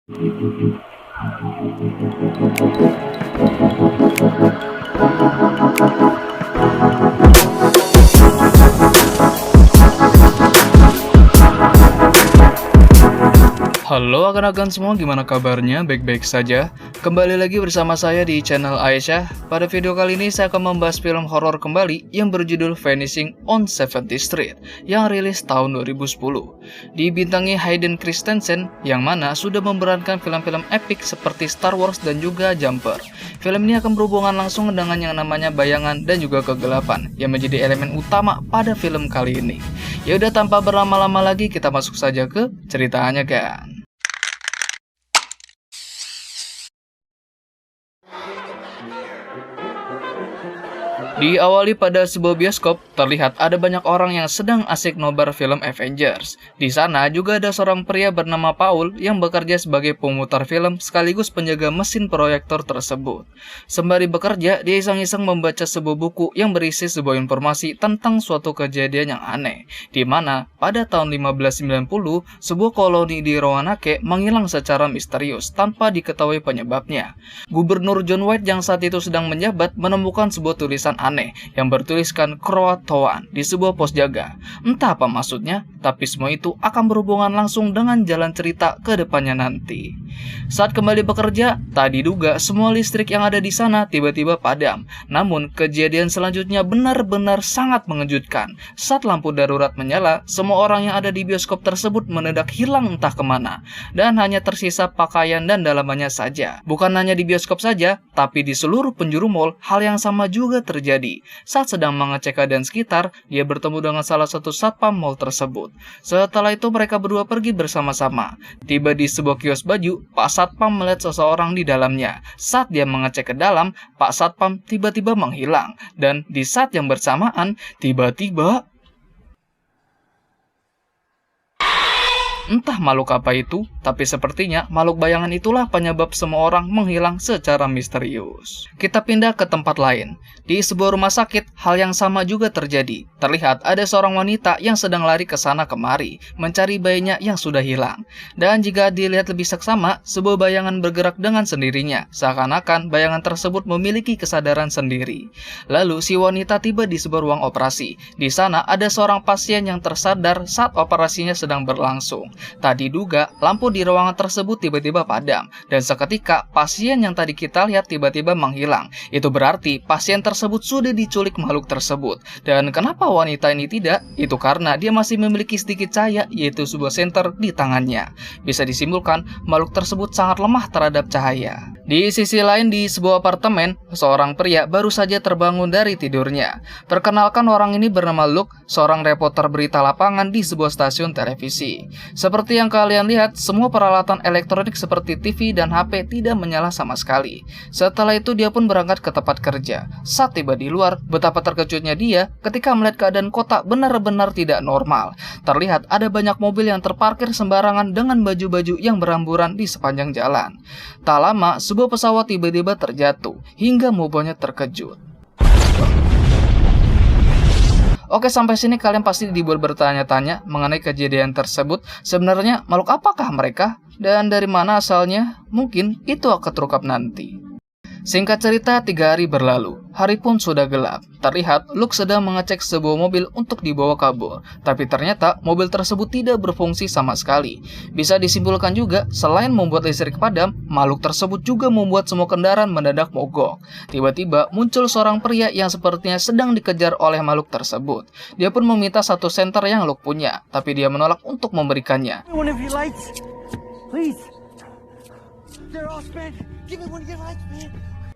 Halo akan-akan semua, gimana kabarnya? Baik-baik saja? Kembali lagi bersama saya di channel Aisyah. Pada video kali ini saya akan membahas film horor kembali yang berjudul Vanishing on 70th Street yang rilis tahun 2010. Dibintangi Hayden Christensen yang mana sudah memerankan film-film epik seperti Star Wars dan juga Jumper. Film ini akan berhubungan langsung dengan yang namanya bayangan dan juga kegelapan yang menjadi elemen utama pada film kali ini. Ya udah, tanpa berlama-lama lagi kita masuk saja ke ceritanya kan. Diawali pada sebuah bioskop, terlihat ada banyak orang yang sedang asik nobar film Avengers. Di sana juga ada seorang pria bernama Paul yang bekerja sebagai pemutar film sekaligus penjaga mesin proyektor tersebut. Sembari bekerja, dia iseng-iseng membaca sebuah buku yang berisi sebuah informasi tentang suatu kejadian yang aneh, di mana pada tahun 1590, sebuah koloni di Roanoke menghilang secara misterius tanpa diketahui penyebabnya. Gubernur John White yang saat itu sedang menjabat menemukan sebuah tulisan aneh yang bertuliskan Croatoan di sebuah pos jaga. Entah apa maksudnya, tapi semua itu akan berhubungan langsung dengan jalan cerita ke depannya nanti. Saat kembali bekerja, tak diduga semua listrik yang ada di sana tiba-tiba padam. Namun, kejadian selanjutnya benar-benar sangat mengejutkan. Saat lampu darurat menyala, semua orang yang ada di bioskop tersebut mendadak hilang entah kemana, dan hanya tersisa pakaian dan dalamannya saja. Bukan hanya di bioskop saja, tapi di seluruh penjuru mall, hal yang sama juga terjadi. Saat sedang mengecek keadaan sekitar, dia bertemu dengan salah satu satpam mall tersebut. Setelah itu mereka berdua pergi bersama-sama. Tiba di sebuah kios baju, Pak Satpam melihat seseorang di dalamnya. Saat dia mengecek ke dalam, Pak Satpam tiba-tiba menghilang. Dan di saat yang bersamaan, tiba-tiba entah makhluk apa itu, tapi sepertinya makhluk bayangan itulah penyebab semua orang menghilang secara misterius. Kita pindah ke tempat lain. Di sebuah rumah sakit, hal yang sama juga terjadi. Terlihat ada seorang wanita yang sedang lari ke sana kemari, mencari bayinya yang sudah hilang. Dan jika dilihat lebih seksama, sebuah bayangan bergerak dengan sendirinya, seakan-akan bayangan tersebut memiliki kesadaran sendiri. Lalu si wanita tiba di sebuah ruang operasi. Di sana ada seorang pasien yang tersadar saat operasinya sedang berlangsung. Tak diduga, lampu di ruangan tersebut tiba-tiba padam, dan seketika pasien yang tadi kita lihat tiba-tiba menghilang. Itu berarti pasien tersebut sudah diculik makhluk tersebut. Dan kenapa wanita ini tidak? Itu karena dia masih memiliki sedikit cahaya, yaitu sebuah senter di tangannya. Bisa disimpulkan, makhluk tersebut sangat lemah terhadap cahaya. Di sisi lain, di sebuah apartemen, seorang pria baru saja terbangun dari tidurnya. Perkenalkan, orang ini bernama Luke, seorang reporter berita lapangan di sebuah stasiun televisi. Seperti yang kalian lihat, semua peralatan elektronik seperti TV dan HP tidak menyala sama sekali. Setelah itu dia pun berangkat ke tempat kerja. Saat tiba di luar, betapa terkejutnya dia ketika melihat keadaan kota benar-benar tidak normal. Terlihat ada banyak mobil yang terparkir sembarangan dengan baju-baju yang beramburan di sepanjang jalan. Tak lama, sebuah pesawat tiba-tiba terjatuh, hingga mobilnya terkejut. Oke, sampai sini kalian pasti dibuat bertanya-tanya mengenai kejadian tersebut. Sebenarnya makhluk apakah mereka? Dan dari mana asalnya? Mungkin itu akan terungkap nanti. Singkat cerita, 3 hari berlalu. Hari pun sudah gelap. Terlihat Luke sedang mengecek sebuah mobil untuk dibawa kabur. Tapi ternyata mobil tersebut tidak berfungsi sama sekali. Bisa disimpulkan juga, selain membuat listrik padam, makhluk tersebut juga membuat semua kendaraan mendadak mogok. Tiba-tiba muncul seorang pria yang sepertinya sedang dikejar oleh makhluk tersebut. Dia pun meminta satu senter yang Luke punya, tapi dia menolak untuk memberikannya.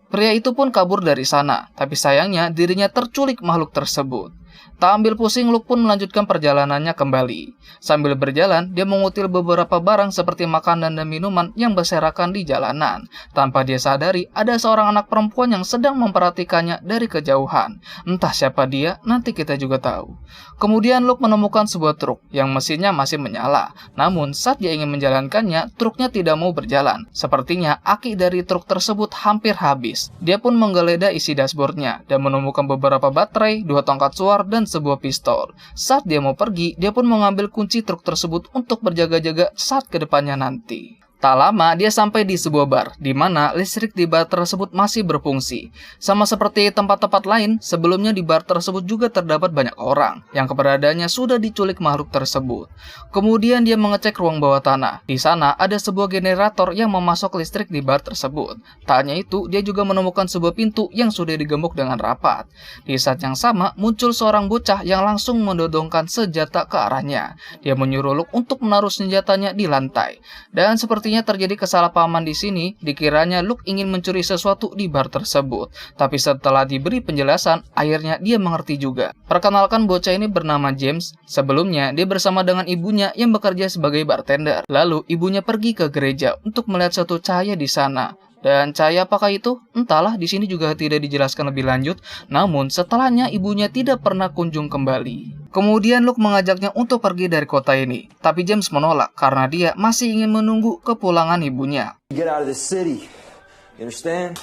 Pria itu pun kabur dari sana, tapi sayangnya dirinya terculik makhluk tersebut. Tak ambil pusing, Luke pun melanjutkan perjalanannya kembali. Sambil berjalan, dia mengutil beberapa barang seperti makanan dan minuman yang berserakan di jalanan. Tanpa dia sadari, ada seorang anak perempuan yang sedang memperhatikannya dari kejauhan. Entah siapa dia, nanti kita juga tahu. Kemudian Luke menemukan sebuah truk yang mesinnya masih menyala. Namun, saat dia ingin menjalankannya, truknya tidak mau berjalan. Sepertinya, aki dari truk tersebut hampir habis. Dia pun menggeledah isi dashboardnya dan menemukan beberapa baterai, 2 tongkat suar, dan sebuah pistol. Saat dia mau pergi, dia pun mengambil kunci truk tersebut untuk berjaga-jaga saat kedepannya nanti. Tak lama dia sampai di sebuah bar, di mana listrik di bar tersebut masih berfungsi. Sama seperti tempat-tempat lain, sebelumnya di bar tersebut juga terdapat banyak orang yang keberadaannya sudah diculik makhluk tersebut. Kemudian dia mengecek ruang bawah tanah. Di sana ada sebuah generator yang memasok listrik di bar tersebut. Tak hanya itu, dia juga menemukan sebuah pintu yang sudah digembok dengan rapat. Di saat yang sama, muncul seorang bocah yang langsung mendodongkan senjata ke arahnya. Dia menyuruh Luke untuk menaruh senjatanya di lantai. Dan sepertinya terjadi kesalahpahaman di sini, dikiranya Luke ingin mencuri sesuatu di bar tersebut. Tapi setelah diberi penjelasan, akhirnya dia mengerti juga. Perkenalkan, bocah ini bernama James. Sebelumnya, dia bersama dengan ibunya yang bekerja sebagai bartender. Lalu, ibunya pergi ke gereja untuk melihat suatu cahaya di sana. Dan cahaya apakah itu? Entahlah, di sini juga tidak dijelaskan lebih lanjut. Namun, setelahnya ibunya tidak pernah kunjung kembali. Kemudian Luke mengajaknya untuk pergi dari kota ini. Tapi James menolak karena dia masih ingin menunggu kepulangan ibunya. Get out of this city. You understand?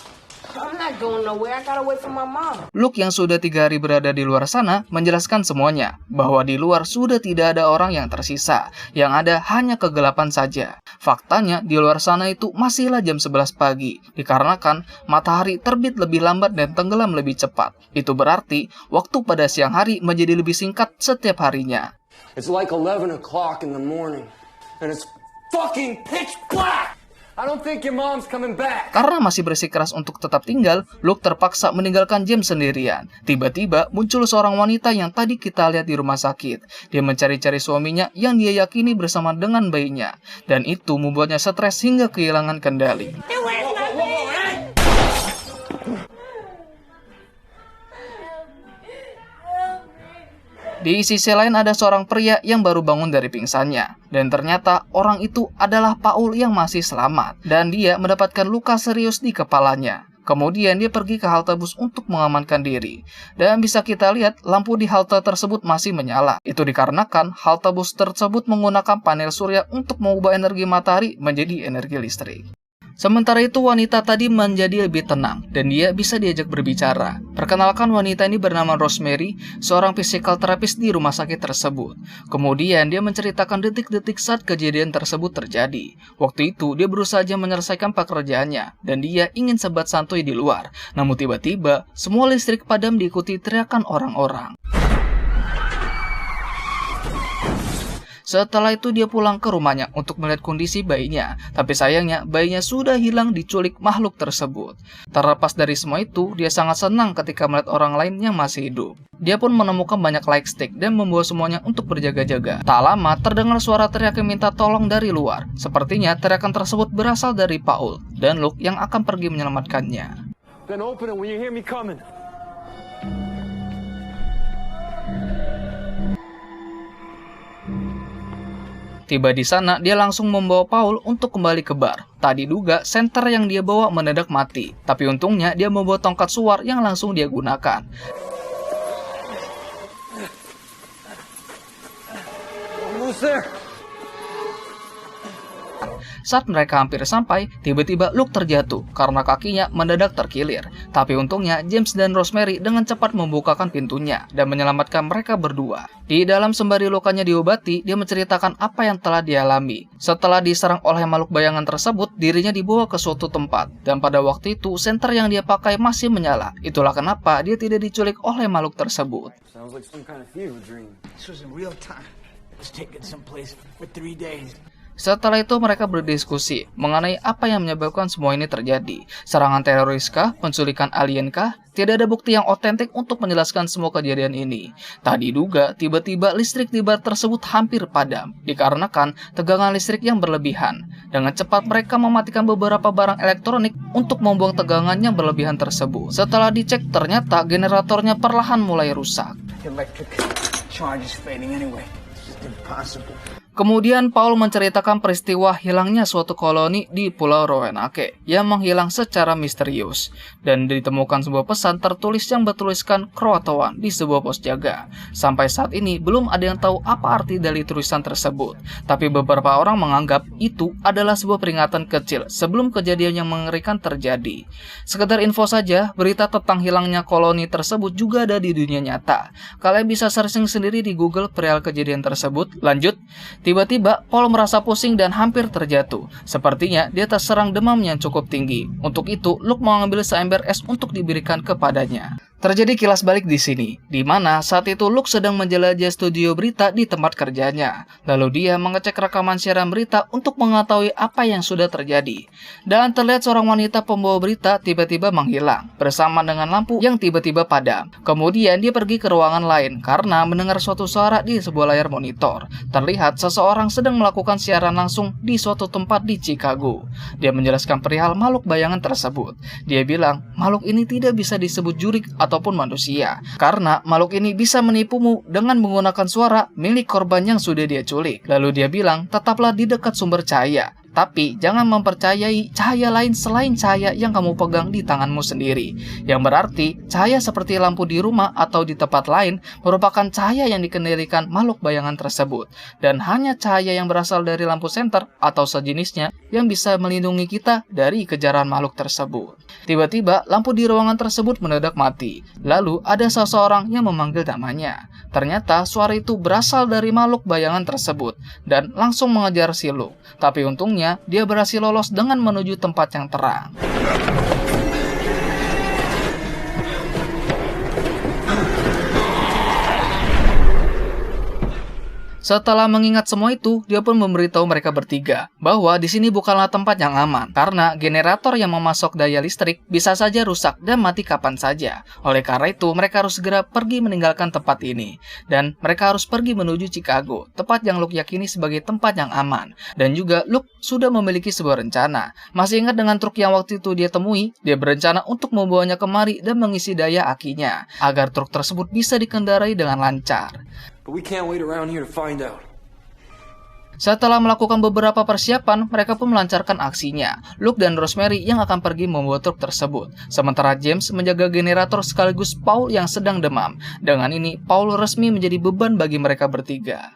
I'm not going nowhere. I gotta wait for my mom. Luke yang sudah 3 hari berada di luar sana menjelaskan semuanya, bahwa di luar sudah tidak ada orang yang tersisa, yang ada hanya kegelapan saja. Faktanya di luar sana itu masihlah jam 11 pagi, dikarenakan matahari terbit lebih lambat dan tenggelam lebih cepat. Itu berarti waktu pada siang hari menjadi lebih singkat setiap harinya. It's like 11 o'clock in the morning, and it's fucking pitch black. I don't think your mom's coming back. Karena masih bersikeras untuk tetap tinggal, Luke terpaksa meninggalkan James sendirian. Tiba-tiba muncul seorang wanita yang tadi kita lihat di rumah sakit. Dia mencari-cari suaminya yang dia yakini bersama dengan bayinya. Dan itu membuatnya stres hingga kehilangan kendali. Di sisi lain ada seorang pria yang baru bangun dari pingsannya. Dan ternyata orang itu adalah Paul yang masih selamat. Dan dia mendapatkan luka serius di kepalanya. Kemudian dia pergi ke halte bus untuk mengamankan diri. Dan bisa kita lihat lampu di halte tersebut masih menyala. Itu dikarenakan halte bus tersebut menggunakan panel surya untuk mengubah energi matahari menjadi energi listrik. Sementara itu wanita tadi menjadi lebih tenang dan dia bisa diajak berbicara. Perkenalkan, wanita ini bernama Rosemary, seorang physical therapist di rumah sakit tersebut. Kemudian dia menceritakan detik-detik saat kejadian tersebut terjadi. Waktu itu dia berusaha saja menyelesaikan pekerjaannya dan dia ingin sebat santuy di luar. Namun tiba-tiba semua listrik padam diikuti teriakan orang-orang. Setelah itu dia pulang ke rumahnya untuk melihat kondisi bayinya. Tapi sayangnya bayinya sudah hilang diculik makhluk tersebut. Terlepas dari semua itu, dia sangat senang ketika melihat orang lain yang masih hidup. Dia pun menemukan banyak light stick dan membawa semuanya untuk berjaga-jaga. Tak lama terdengar suara teriak yang minta tolong dari luar. Sepertinya teriakan tersebut berasal dari Paul dan Luke yang akan pergi menyelamatkannya. Then open it when you hear me coming. Tiba di sana, dia langsung membawa Paul untuk kembali ke bar. Tak diduga, senter yang dia bawa mendadak mati. Tapi untungnya, dia membawa tongkat suar yang langsung dia gunakan. Almost there. Saat mereka hampir sampai, tiba-tiba Luke terjatuh karena kakinya mendadak terkilir. Tapi untungnya James dan Rosemary dengan cepat membukakan pintunya dan menyelamatkan mereka berdua. Di dalam sembari lukanya diobati, dia menceritakan apa yang telah dialami. Setelah diserang oleh makhluk bayangan tersebut, dirinya dibawa ke suatu tempat. Dan pada waktu itu, senter yang dia pakai masih menyala. Itulah kenapa dia tidak diculik oleh makhluk tersebut. Sounds like some kind of fever dream. This was in real time. I was taken someplace for 3 days. Setelah itu mereka berdiskusi mengenai apa yang menyebabkan semua ini terjadi. Serangan teroris kah? Penculikan alien kah? Tidak ada bukti yang otentik untuk menjelaskan semua kejadian ini. Tak diduga, tiba-tiba listrik di bar tersebut hampir padam, dikarenakan tegangan listrik yang berlebihan. Dengan cepat mereka mematikan beberapa barang elektronik untuk membuang tegangan yang berlebihan tersebut. Setelah dicek, ternyata generatornya perlahan mulai rusak. Electric charge is fading anyway. It's just impossible. Kemudian Paul menceritakan peristiwa hilangnya suatu koloni di Pulau Roanoke yang menghilang secara misterius. Dan ditemukan sebuah pesan tertulis yang bertuliskan Croatoan di sebuah pos jaga. Sampai saat ini belum ada yang tahu apa arti dari tulisan tersebut. Tapi beberapa orang menganggap itu adalah sebuah peringatan kecil sebelum kejadian yang mengerikan terjadi. Sekedar info saja, berita tentang hilangnya koloni tersebut juga ada di dunia nyata. Kalian bisa searching sendiri di Google perihal kejadian tersebut. Lanjut. Tiba-tiba, Paul merasa pusing dan hampir terjatuh. Sepertinya dia terserang demam yang cukup tinggi. Untuk itu, Luke mengambil seember es untuk diberikan kepadanya. Terjadi kilas balik di sini, di mana saat itu Luke sedang menjelajah studio berita di tempat kerjanya. Lalu dia mengecek rekaman siaran berita untuk mengetahui apa yang sudah terjadi. Dan terlihat seorang wanita pembawa berita tiba-tiba menghilang, bersama dengan lampu yang tiba-tiba padam. Kemudian dia pergi ke ruangan lain karena mendengar suatu suara di sebuah layar monitor. Terlihat seseorang sedang melakukan siaran langsung di suatu tempat di Chicago. Dia menjelaskan perihal makhluk bayangan tersebut. Dia bilang, makhluk ini tidak bisa disebut jurik ataupun manusia, karena makhluk ini bisa menipumu dengan menggunakan suara milik korban yang sudah dia culik. Lalu dia bilang, tetaplah di dekat sumber cahaya, tapi jangan mempercayai cahaya lain selain cahaya yang kamu pegang di tanganmu sendiri. Yang berarti, cahaya seperti lampu di rumah atau di tempat lain merupakan cahaya yang dikendalikan makhluk bayangan tersebut. Dan hanya cahaya yang berasal dari lampu senter atau sejenisnya yang bisa melindungi kita dari kejaran makhluk tersebut. Tiba-tiba, lampu di ruangan tersebut mendadak mati. Lalu, ada seseorang yang memanggil namanya. Ternyata, suara itu berasal dari makhluk bayangan tersebut dan langsung mengejar si Luke. Tapi untungnya, dia berhasil lolos dengan menuju tempat yang terang. Setelah mengingat semua itu, dia pun memberitahu mereka bertiga bahwa di sini bukanlah tempat yang aman karena generator yang memasok daya listrik bisa saja rusak dan mati kapan saja. Oleh karena itu, mereka harus segera pergi meninggalkan tempat ini dan mereka harus pergi menuju Chicago, tempat yang Luke yakini sebagai tempat yang aman. Dan juga Luke sudah memiliki sebuah rencana. Masih ingat dengan truk yang waktu itu dia temui? Dia berencana untuk membawanya kemari dan mengisi daya akinya agar truk tersebut bisa dikendarai dengan lancar. But we can't wait around here to find out. Setelah melakukan beberapa persiapan, mereka pun melancarkan aksinya. Luke dan Rosemary yang akan pergi membawa truk tersebut. Sementara James menjaga generator sekaligus Paul yang sedang demam. Dengan ini, Paul resmi menjadi beban bagi mereka bertiga.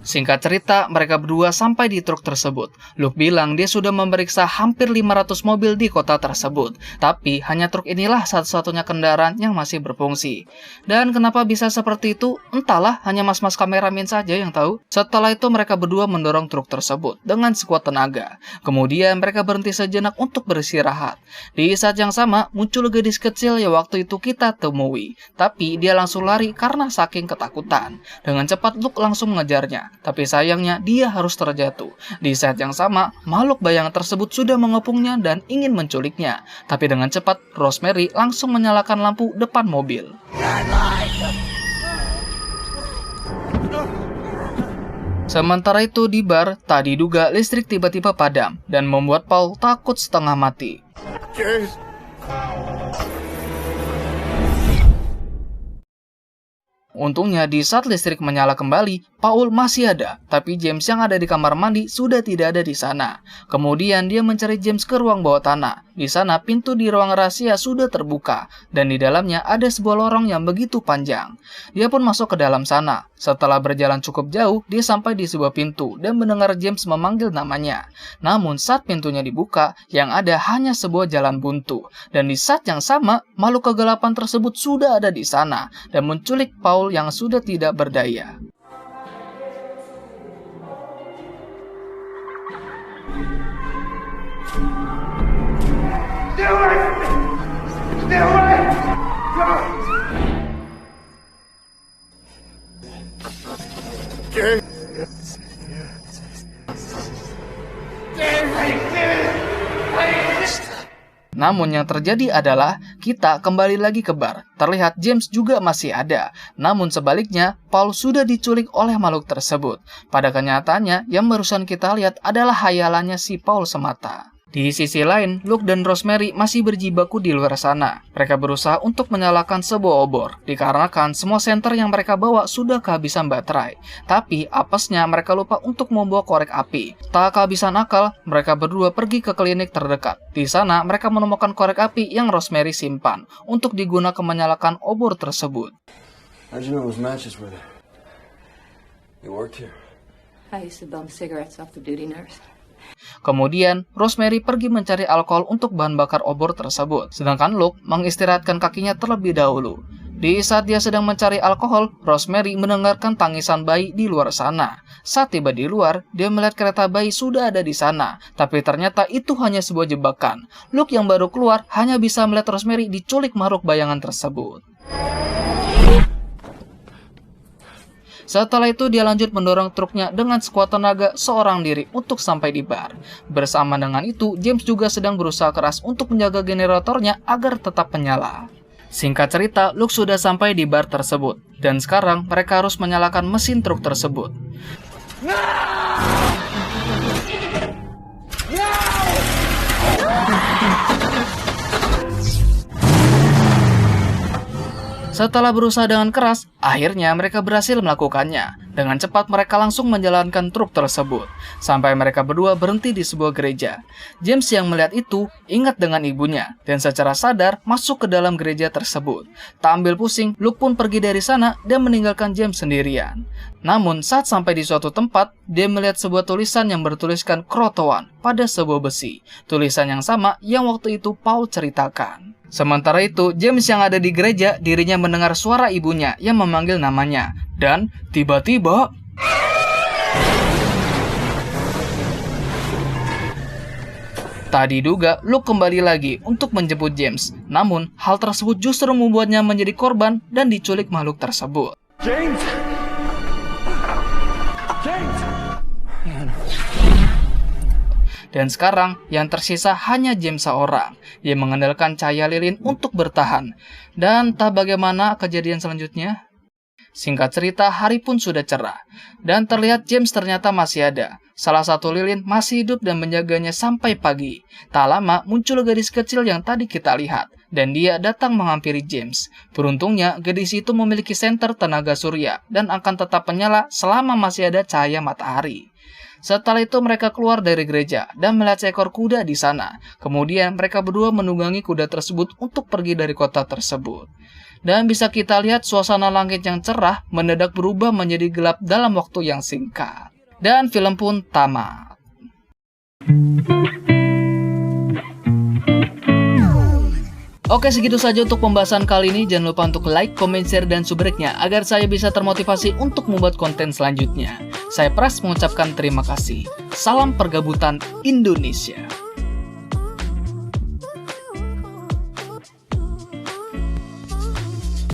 Singkat cerita, mereka berdua sampai di truk tersebut. Luke bilang dia sudah memeriksa hampir 500 mobil di kota tersebut. Tapi hanya truk inilah satu-satunya kendaraan yang masih berfungsi. Dan kenapa bisa seperti itu? Entahlah, hanya mas-mas kameramen saja yang tahu. Setelah itu mereka berdua mendorong truk tersebut dengan sekuat tenaga. Kemudian mereka berhenti sejenak untuk beristirahat. Di saat yang sama, muncul gadis kecil yang waktu itu kita temui. Tapi dia langsung lari karena saking ketakutan. Dengan cepat Luke langsung mengejarnya. Tapi sayangnya dia harus terjatuh. Di saat yang sama, makhluk bayangan tersebut sudah mengepungnya dan ingin menculiknya. Tapi dengan cepat, Rosemary langsung menyalakan lampu depan mobil. Sementara itu di bar, tak diduga listrik tiba-tiba padam dan membuat Paul takut setengah mati. Untungnya di saat listrik menyala kembali, Paul masih ada, tapi James yang ada di kamar mandi sudah tidak ada di sana. Kemudian dia mencari James ke ruang bawah tanah. Di sana pintu di ruang rahasia sudah terbuka, dan di dalamnya ada sebuah lorong yang begitu panjang. Dia pun masuk ke dalam sana. Setelah berjalan cukup jauh, dia sampai di sebuah pintu dan mendengar James memanggil namanya. Namun saat pintunya dibuka, yang ada hanya sebuah jalan buntu. Dan di saat yang sama, makhluk kegelapan tersebut sudah ada di sana dan menculik Paul yang sudah tidak berdaya. Namun yang terjadi adalah kita kembali lagi ke bar. Terlihat James juga masih ada. Namun sebaliknya, Paul sudah diculik oleh makhluk tersebut. Pada kenyataannya, yang barusan kita lihat adalah hayalannya si Paul semata. Di sisi lain, Luke dan Rosemary masih berjibaku di luar sana. Mereka berusaha untuk menyalakan sebuah obor, dikarenakan semua senter yang mereka bawa sudah kehabisan baterai. Tapi, apesnya mereka lupa untuk membawa korek api. Tak kehabisan akal, mereka berdua pergi ke klinik terdekat. Di sana, mereka menemukan korek api yang Rosemary simpan untuk digunakan menyalakan obor tersebut. How'd you know those matches were there? You worked here? I used to bum cigarettes off the duty nurse. Kemudian, Rosemary pergi mencari alkohol untuk bahan bakar obor tersebut. Sedangkan Luke mengistirahatkan kakinya terlebih dahulu. Di saat dia sedang mencari alkohol, Rosemary mendengarkan tangisan bayi di luar sana. Saat tiba di luar, dia melihat kereta bayi sudah ada di sana. Tapi ternyata itu hanya sebuah jebakan. Luke yang baru keluar hanya bisa melihat Rosemary diculik makhluk bayangan tersebut. Setelah itu dia lanjut mendorong truknya dengan sekuat tenaga seorang diri untuk sampai di bar. Bersama dengan itu, James juga sedang berusaha keras untuk menjaga generatornya agar tetap menyala. Singkat cerita, Luke sudah sampai di bar tersebut, dan sekarang mereka harus menyalakan mesin truk tersebut. Setelah berusaha dengan keras, akhirnya mereka berhasil melakukannya. Dengan cepat mereka langsung menjalankan truk tersebut, sampai mereka berdua berhenti di sebuah gereja. James yang melihat itu ingat dengan ibunya, dan secara sadar masuk ke dalam gereja tersebut. Tak ambil pusing, Luke pun pergi dari sana dan meninggalkan James sendirian. Namun saat sampai di suatu tempat, dia melihat sebuah tulisan yang bertuliskan Krotoan pada sebuah besi. Tulisan yang sama yang waktu itu Paul ceritakan. Sementara itu, James yang ada di gereja, dirinya mendengar suara ibunya yang memanggil namanya. Dan tiba-tiba... tak diduga, Luke kembali lagi untuk menjemput James. Namun, hal tersebut justru membuatnya menjadi korban dan diculik makhluk tersebut. James! James! Dan sekarang, yang tersisa hanya James seorang. Dia mengandalkan cahaya lilin untuk bertahan. Dan tak bagaimana kejadian selanjutnya? Singkat cerita, hari pun sudah cerah. Dan terlihat James ternyata masih ada. Salah satu lilin masih hidup dan menjaganya sampai pagi. Tak lama, muncul gadis kecil yang tadi kita lihat. Dan dia datang menghampiri James. Beruntungnya, gadis itu memiliki senter tenaga surya. Dan akan tetap menyala selama masih ada cahaya matahari. Setelah itu mereka keluar dari gereja dan melihat seekor kuda di sana. Kemudian mereka berdua menunggangi kuda tersebut untuk pergi dari kota tersebut. Dan bisa kita lihat suasana langit yang cerah mendadak berubah menjadi gelap dalam waktu yang singkat. Dan film pun tamat. Oke, segitu saja untuk pembahasan kali ini. Jangan lupa untuk like, comment, share, dan subscribe-nya agar saya bisa termotivasi untuk membuat konten selanjutnya. Saya Pras mengucapkan terima kasih. Salam pergabutan Indonesia.